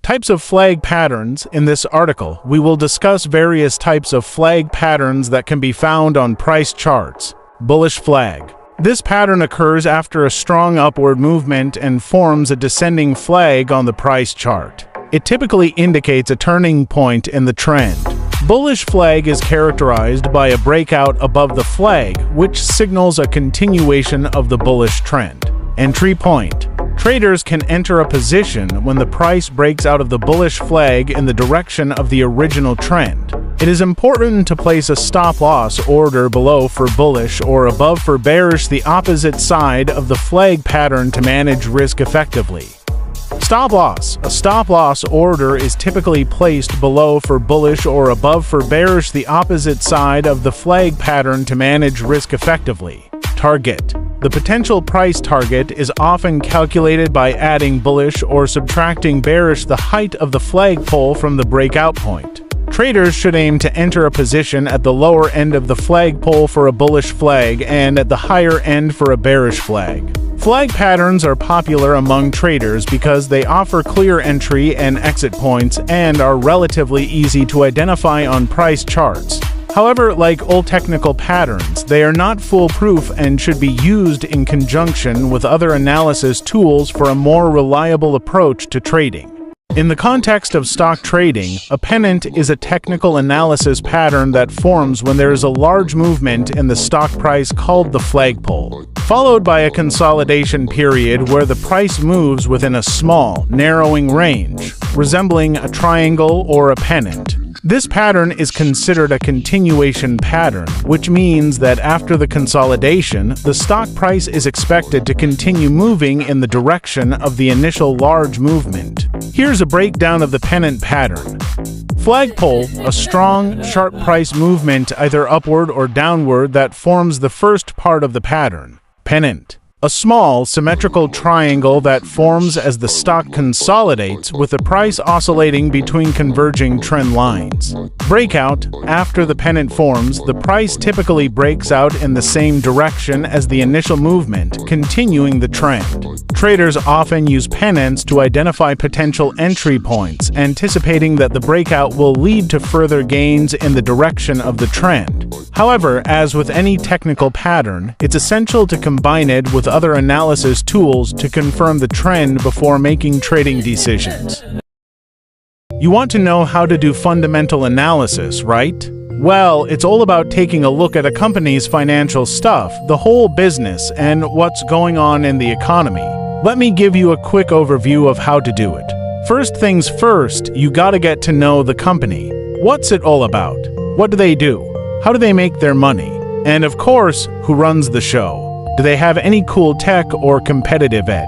Types of flag patterns. In this article, we will discuss various types of flag patterns that can be found on price charts. Bullish flag. This pattern occurs after a strong upward movement and forms a descending flag on the price chart. It typically indicates a turning point in the trend. Bullish flag is characterized by a breakout above the flag, which signals a continuation of the bullish trend. Entry point. Traders can enter a position when the price breaks out of the bullish flag in the direction of the original trend. It is important to place a stop-loss order below for bullish or above for bearish, the opposite side of the flag pattern, to manage risk effectively. Stop-loss. A stop-loss order is typically placed below for bullish or above for bearish, the opposite side of the flag pattern, to manage risk effectively. Target. The potential price target is often calculated by adding bullish or subtracting bearish the height of the flagpole from the breakout point. Traders should aim to enter a position at the lower end of the flagpole for a bullish flag and at the higher end for a bearish flag. Flag patterns are popular among traders because they offer clear entry and exit points and are relatively easy to identify on price charts. However, like all technical patterns, they are not foolproof and should be used in conjunction with other analysis tools for a more reliable approach to trading. In the context of stock trading, a pennant is a technical analysis pattern that forms when there is a large movement in the stock price called the flagpole, followed by a consolidation period where the price moves within a small, narrowing range, resembling a triangle or a pennant. This pattern is considered a continuation pattern, which means that after the consolidation, the stock price is expected to continue moving in the direction of the initial large movement. Here's a breakdown of the pennant pattern. Flagpole, a strong, sharp price movement either upward or downward that forms the first part of the pattern. Pennant. A small, symmetrical triangle that forms as the stock consolidates, with the price oscillating between converging trend lines. Breakout. After the pennant forms, the price typically breaks out in the same direction as the initial movement, continuing the trend. Traders often use pennants to identify potential entry points, anticipating that the breakout will lead to further gains in the direction of the trend. However, as with any technical pattern, it's essential to combine it with other analysis tools to confirm the trend before making trading decisions. You want to know how to do fundamental analysis, right? Well, it's all about taking a look at a company's financial stuff, the whole business, and what's going on in the economy. Let me give you a quick overview of how to do it. First things first, you gotta get to know the company. What's it all about? What do they do? How do they make their money? And of course, who runs the show? Do they have any cool tech or competitive edge?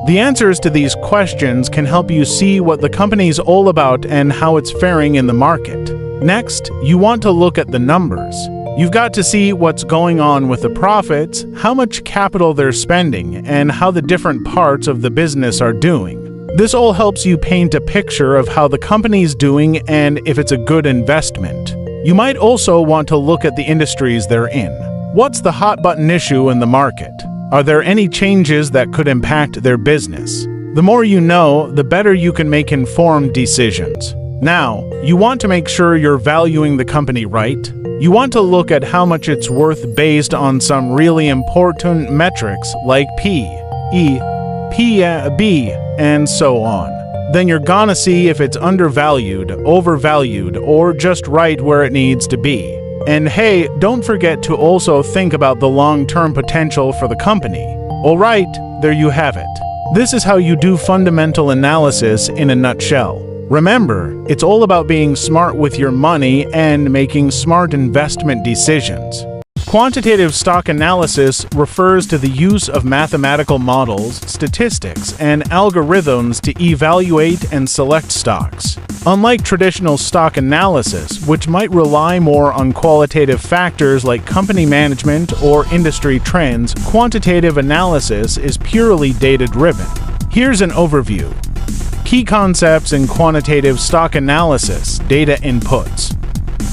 The answers to these questions can help you see what the company's all about and how it's faring in the market. Next, you want to look at the numbers. You've got to see what's going on with the profits, how much capital they're spending, and how the different parts of the business are doing. This all helps you paint a picture of how the company's doing and if it's a good investment. You might also want to look at the industries they're in. What's the hot-button issue in the market? Are there any changes that could impact their business? The more you know, the better you can make informed decisions. Now, you want to make sure you're valuing the company right. You want to look at how much it's worth based on some really important metrics like P/E, P/B, and so on. Then you're gonna see if it's undervalued, overvalued, or just right where it needs to be. And hey, don't forget to also think about the long-term potential for the company. Alright, there you have it. This is how you do fundamental analysis in a nutshell. Remember, it's all about being smart with your money and making smart investment decisions. Quantitative stock analysis refers to the use of mathematical models, statistics, and algorithms to evaluate and select stocks. Unlike traditional stock analysis, which might rely more on qualitative factors like company management or industry trends, quantitative analysis is purely data-driven. Here's an overview. Key concepts in quantitative stock analysis: data inputs.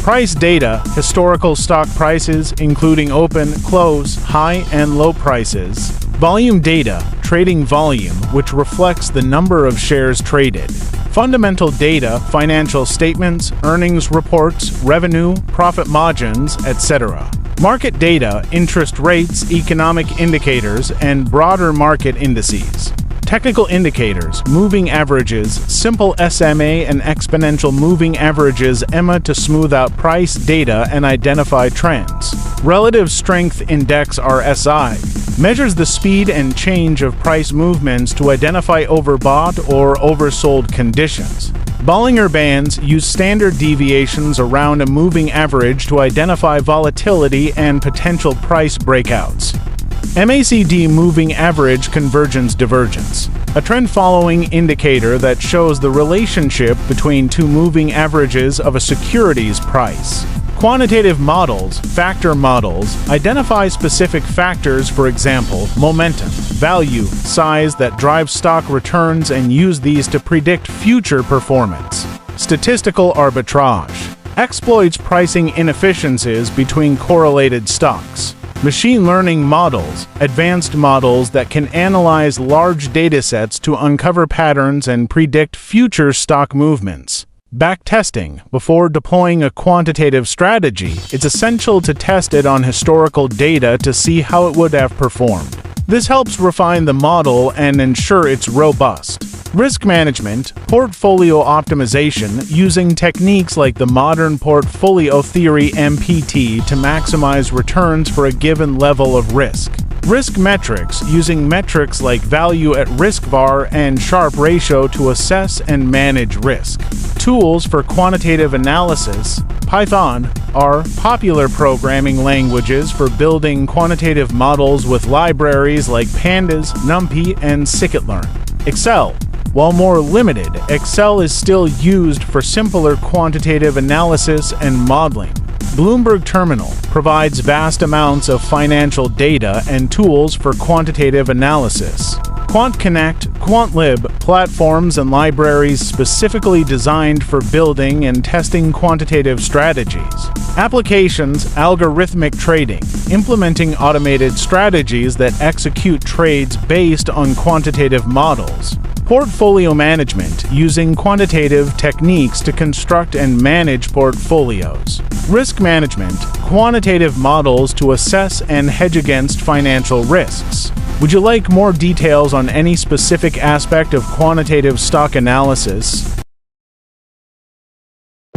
Price data, historical stock prices, including open, close, high, and low prices. Volume data, trading volume, which reflects the number of shares traded. Fundamental data, financial statements, earnings reports, revenue, profit margins, etc. Market data, interest rates, economic indicators, and broader market indices. Technical indicators, moving averages, simple SMA and exponential moving averages EMA to smooth out price data and identify trends. Relative Strength Index RSI measures the speed and change of price movements to identify overbought or oversold conditions. Bollinger Bands use standard deviations around a moving average to identify volatility and potential price breakouts. MACD Moving Average Convergence Divergence, a trend-following indicator that shows the relationship between two moving averages of a security's price. Quantitative models, factor models, identify specific factors, for example, momentum, value, size that drive stock returns and use these to predict future performance. Statistical arbitrage exploits pricing inefficiencies between correlated stocks. Machine learning models, advanced models that can analyze large datasets to uncover patterns and predict future stock movements. Backtesting. Before deploying a quantitative strategy, it's essential to test it on historical data to see how it would have performed. This helps refine the model and ensure it's robust. Risk management, portfolio optimization, using techniques like the modern portfolio theory MPT to maximize returns for a given level of risk. Risk metrics, using metrics like value at risk VAR and Sharpe ratio to assess and manage risk. Tools for quantitative analysis. Python, R, popular programming languages for building quantitative models with libraries like Pandas, NumPy, and scikit-learn. Excel. While more limited, Excel is still used for simpler quantitative analysis and modeling. Bloomberg Terminal provides vast amounts of financial data and tools for quantitative analysis. QuantConnect, QuantLib, platforms and libraries specifically designed for building and testing quantitative strategies. Applications, algorithmic trading, implementing automated strategies that execute trades based on quantitative models. Portfolio management, using quantitative techniques to construct and manage portfolios. Risk management, quantitative models to assess and hedge against financial risks. Would you like more details on any specific aspect of quantitative stock analysis?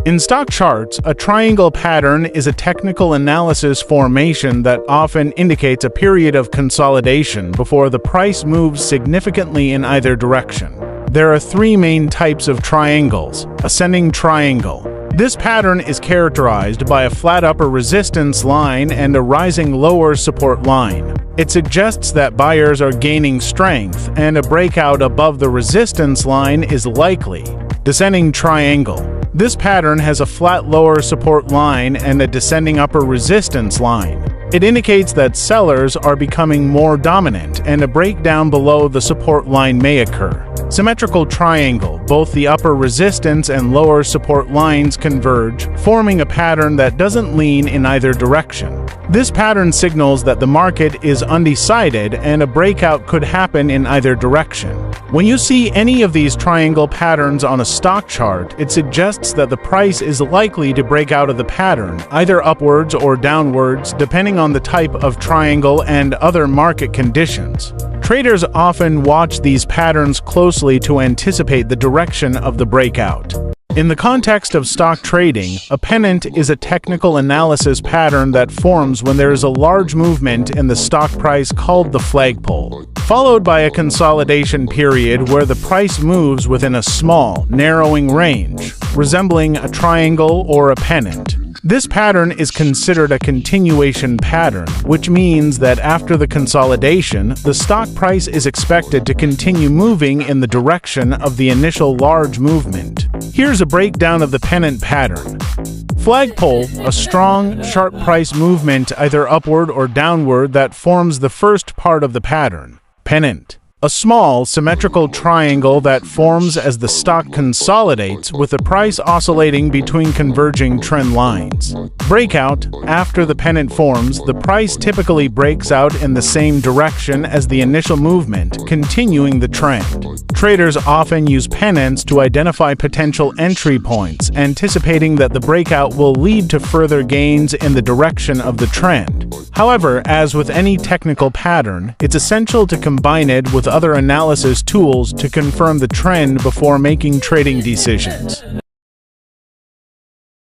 In stock charts, a triangle pattern is a technical analysis formation that often indicates a period of consolidation before the price moves significantly in either direction. There are three main types of triangles. Ascending triangle. This pattern is characterized by a flat upper resistance line and a rising lower support line. It suggests that buyers are gaining strength and a breakout above the resistance line is likely. Descending triangle. This pattern has a flat lower support line and a descending upper resistance line. It indicates that sellers are becoming more dominant and a breakdown below the support line may occur. Symmetrical triangle. Both the upper resistance and lower support lines converge, forming a pattern that doesn't lean in either direction. This pattern signals that the market is undecided and a breakout could happen in either direction. When you see any of these triangle patterns on a stock chart, it suggests that the price is likely to break out of the pattern, either upwards or downwards, depending on the type of triangle and other market conditions. Traders often watch these patterns closely to anticipate the direction of the breakout. In the context of stock trading, a pennant is a technical analysis pattern that forms when there is a large movement in the stock price called the flagpole, followed by a consolidation period where the price moves within a small, narrowing range, resembling a triangle or a pennant. This pattern is considered a continuation pattern, which means that after the consolidation, the stock price is expected to continue moving in the direction of the initial large movement. Here's a breakdown of the pennant pattern. Flagpole, a strong, sharp price movement either upward or downward that forms the first part of the pattern. Pennant. a small, symmetrical triangle that forms as the stock consolidates, with the price oscillating between converging trend lines. Breakout: after the pennant forms, the price typically breaks out in the same direction as the initial movement, continuing the trend. Traders often use pennants to identify potential entry points, anticipating that the breakout will lead to further gains in the direction of the trend. However, as with any technical pattern, it's essential to combine it with other analysis tools to confirm the trend before making trading decisions.